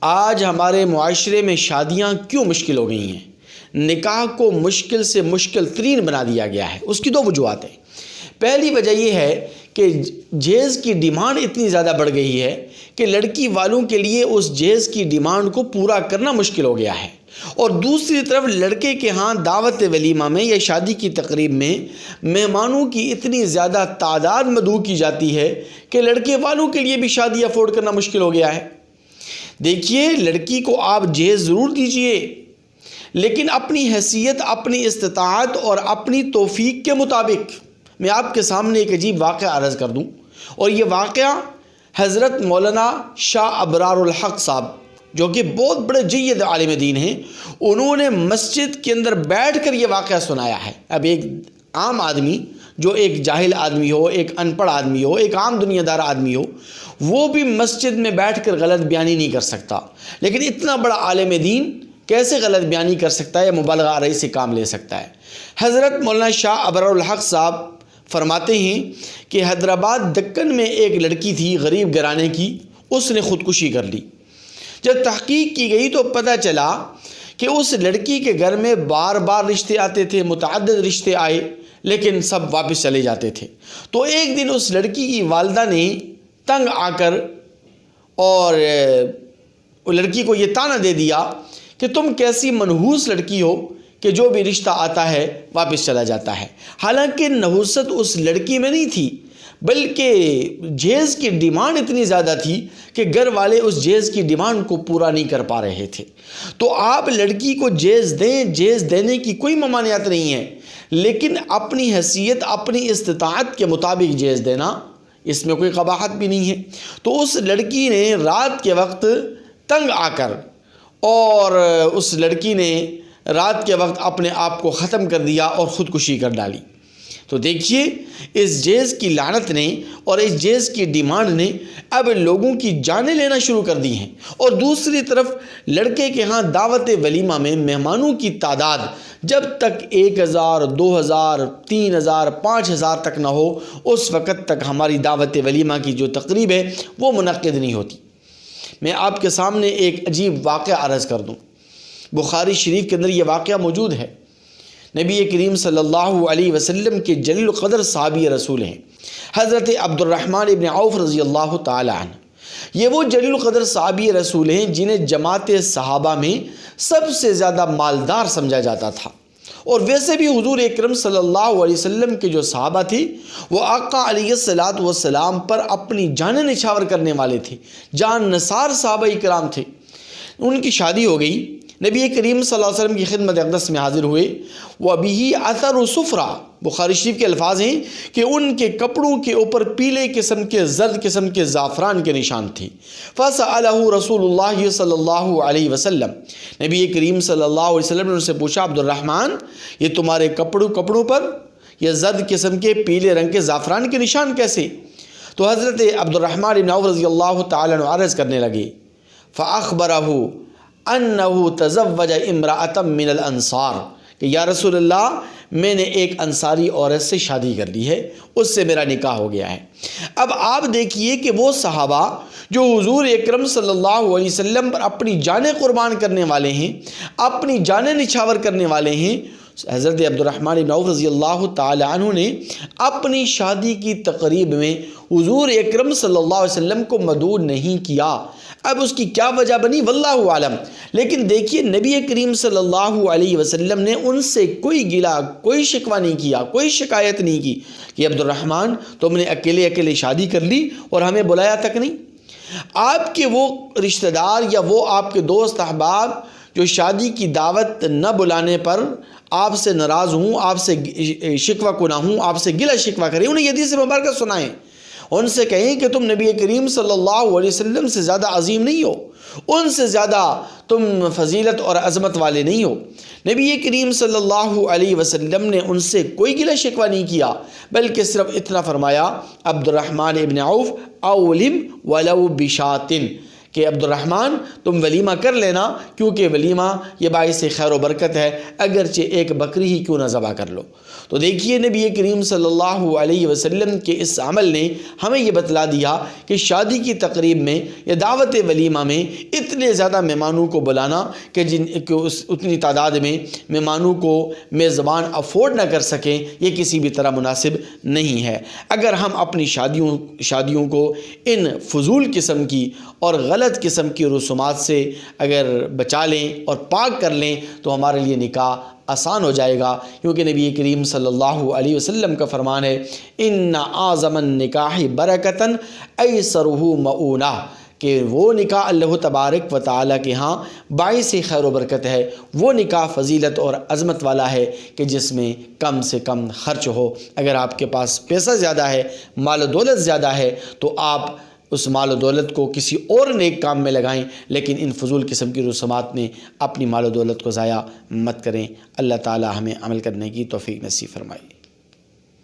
آج ہمارے معاشرے میں شادیاں کیوں مشکل ہو گئی ہیں؟ نکاح کو مشکل سے مشکل ترین بنا دیا گیا ہے۔ اس کی دو وجوہات ہیں۔ پہلی وجہ یہ ہے کہ جہیز کی ڈیمانڈ اتنی زیادہ بڑھ گئی ہے کہ لڑکی والوں کے لیے اس جہیز کی ڈیمانڈ کو پورا کرنا مشکل ہو گیا ہے، اور دوسری طرف لڑکے کے ہاں دعوت ولیمہ میں یا شادی کی تقریب میں مہمانوں کی اتنی زیادہ تعداد مدعو کی جاتی ہے کہ لڑکے والوں کے لیے بھی شادی افورڈ کرنا مشکل ہو گیا ہے۔ دیکھیے، لڑکی کو آپ جہیز ضرور دیجئے، لیکن اپنی حیثیت، اپنی استطاعت اور اپنی توفیق کے مطابق۔ میں آپ کے سامنے ایک عجیب واقعہ عرض کر دوں، اور یہ واقعہ حضرت مولانا شاہ ابرار الحق صاحب، جو کہ بہت بڑے جید عالم دین ہیں، انہوں نے مسجد کے اندر بیٹھ کر یہ واقعہ سنایا ہے۔ اب ایک عام آدمی جو ایک جاہل آدمی ہو، ایک ان پڑھ آدمی ہو، ایک عام دنیا دار آدمی ہو، وہ بھی مسجد میں بیٹھ کر غلط بیانی نہیں کر سکتا، لیکن اتنا بڑا عالم دین کیسے غلط بیانی کر سکتا ہے یا مبالغہ آرائی سے کام لے سکتا ہے؟ حضرت مولانا شاہ ابرار الحق صاحب فرماتے ہیں کہ حیدرآباد دکن میں ایک لڑکی تھی غریب گھرانے کی، اس نے خودکشی کر لی۔ جب تحقیق کی گئی تو پتہ چلا کہ اس لڑکی کے گھر میں بار بار رشتے آتے تھے، متعدد رشتے آئے، لیکن سب واپس چلے جاتے تھے۔ تو ایک دن اس لڑکی کی والدہ نے تنگ آ کر اور لڑکی کو یہ طعنہ دے دیا کہ تم کیسی منحوس لڑکی ہو کہ جو بھی رشتہ آتا ہے واپس چلا جاتا ہے۔ حالانکہ نحوست اس لڑکی میں نہیں تھی، بلکہ جہیز کی ڈیمانڈ اتنی زیادہ تھی کہ گھر والے اس جہیز کی ڈیمانڈ کو پورا نہیں کر پا رہے تھے۔ تو آپ لڑکی کو جہیز دیں، جہیز دینے کی کوئی ممانعت نہیں ہے، لیکن اپنی حیثیت، اپنی استطاعت کے مطابق جہیز دینا، اس میں کوئی قباحت بھی نہیں ہے۔ تو اس لڑکی نے رات کے وقت تنگ آ کر، اور اس لڑکی نے رات کے وقت اپنے آپ کو ختم کر دیا اور خودکشی کر ڈالی۔ تو دیکھیے، اس جہیز کی لعنت نے اور اس جہیز کی ڈیمانڈ نے اب لوگوں کی جانیں لینا شروع کر دی ہیں، اور دوسری طرف لڑکے کے ہاں دعوت ولیمہ میں مہمانوں کی تعداد جب تک 1000، 2000، 3000، 5000 تک نہ ہو، اس وقت تک ہماری دعوت ولیمہ کی جو تقریب ہے وہ منعقد نہیں ہوتی۔ میں آپ کے سامنے ایک عجیب واقعہ عرض کر دوں۔ بخاری شریف کے اندر یہ واقعہ موجود ہے۔ نبی کریم صلی اللہ علیہ وسلم کے جلیل القدر صحابی رسول ہیں حضرت عبد الرحمن ابن عوف رضی اللہ تعالی عنہ۔ یہ وہ جلیل القدر صحابی رسول ہیں جنہیں جماعت صحابہ میں سب سے زیادہ مالدار سمجھا جاتا تھا، اور ویسے بھی حضور اکرم صلی اللہ علیہ وسلم کے جو صحابہ تھے وہ آقا علیہ الصلوۃ والسلام پر اپنی جانیں نچھاور کرنے والے تھے، جان نثار صحابہ اکرام تھے۔ ان کی شادی ہو گئی، نبی کریم صلی اللہ علیہ وسلم کی خدمت اقدس میں حاضر ہوئے۔ وَبِهِ أَثَرُ صُفْرَةٍ، بخاری شریف کے الفاظ ہیں کہ ان کے کپڑوں کے اوپر پیلے قسم کے، زرد قسم کے زعفران کے نشان تھے۔ فَسَأَلَهُ رسول اللہ صلی اللہ علیہ وسلم، نبی کریم صلی اللہ علیہ وسلم نے ان سے پوچھا، عبد الرحمن، یہ تمہارے کپڑوں پر یہ زرد قسم کے پیلے رنگ کے زعفران کے نشان کیسے؟ تو حضرت عبد الرحمن بن عوف رضی اللہ تعالیٰ عنہ عرض کرنے لگے، فَأَخْبَرَهُ أَنَّهُ تَزَوَّجَ امْرَأَةً مِّنَ الْأَنصَارِ، کہ یا رسول اللہ، میں نے ایک انصاری عورت سے شادی کر لی ہے، اس سے میرا نکاح ہو گیا ہے۔ اب آپ دیکھیے کہ وہ صحابہ جو حضور اکرم صلی اللہ علیہ وسلم پر اپنی جانیں قربان کرنے والے ہیں، اپنی جانیں نچھاور کرنے والے ہیں، حضرت عبد الرحمن بن عوف رضی اللہ تعالی عنہ نے اپنی شادی کی تقریب میں حضور اکرم صلی اللہ علیہ وسلم کو مدعو نہیں کیا۔ اب اس کی کیا وجہ بنی واللہ عالم، لیکن دیکھیے نبی کریم صلی اللہ علیہ وسلم نے ان سے کوئی گلہ، کوئی شکوہ نہیں کیا، کوئی شکایت نہیں کی کہ عبد الرحمن تم نے اکیلے شادی کر لی اور ہمیں بلایا تک نہیں۔ آپ کے وہ رشتہ دار یا وہ آپ کے دوست احباب جو شادی کی دعوت نہ بلانے پر آپ سے ناراض ہوں، آپ سے شکوہ کنہ ہوں، آپ سے گلہ شکوہ کریں، انہیں یہ حدیث مبارکہ سنائیں، ان سے کہیں کہ تم نبی کریم صلی اللہ علیہ وسلم سے زیادہ عظیم نہیں ہو، ان سے زیادہ تم فضیلت اور عظمت والے نہیں ہو۔ نبی کریم صلی اللہ علیہ وسلم نے ان سے کوئی گلہ شکوہ نہیں کیا، بلکہ صرف اتنا فرمایا، عبد الرحمن ابن عوف اولم ولو بشاتن، کہ عبد الرحمن تم ولیمہ کر لینا، کیونکہ ولیمہ یہ باعث خیر و برکت ہے، اگرچہ ایک بکری ہی کیوں نہ ذبح کر لو۔ تو دیکھیے نبی کریم صلی اللہ علیہ وسلم کے اس عمل نے ہمیں یہ بتلا دیا کہ شادی کی تقریب میں یا دعوت ولیمہ میں اتنے زیادہ مہمانوں کو بلانا کہ اتنی تعداد میں مہمانوں کو میزبان افورڈ نہ کر سکیں، یہ کسی بھی طرح مناسب نہیں ہے۔ اگر ہم اپنی شادیوں کو ان فضول قسم کی اور غلط قسم کی رسومات سے اگر بچا لیں اور پاک کر لیں تو ہمارے لیے نکاح آسان ہو جائے گا، کیونکہ نبی کریم صلی اللہ علیہ وسلم کا فرمان ہے ان اعظم النکاح برکتاً ایسرہ مؤونہ، کہ وہ نکاح اللہ تبارک و تعالیٰ کے ہاں باعث خیر و برکت ہے، وہ نکاح فضیلت اور عظمت والا ہے کہ جس میں کم سے کم خرچ ہو۔ اگر آپ کے پاس پیسہ زیادہ ہے، مال و دولت زیادہ ہے، تو آپ اس مال و دولت کو کسی اور نیک کام میں لگائیں، لیکن ان فضول قسم کی رسومات میں اپنی مال و دولت کو ضائع مت کریں۔ اللہ تعالی ہمیں عمل کرنے کی توفیق نصیب فرمائے۔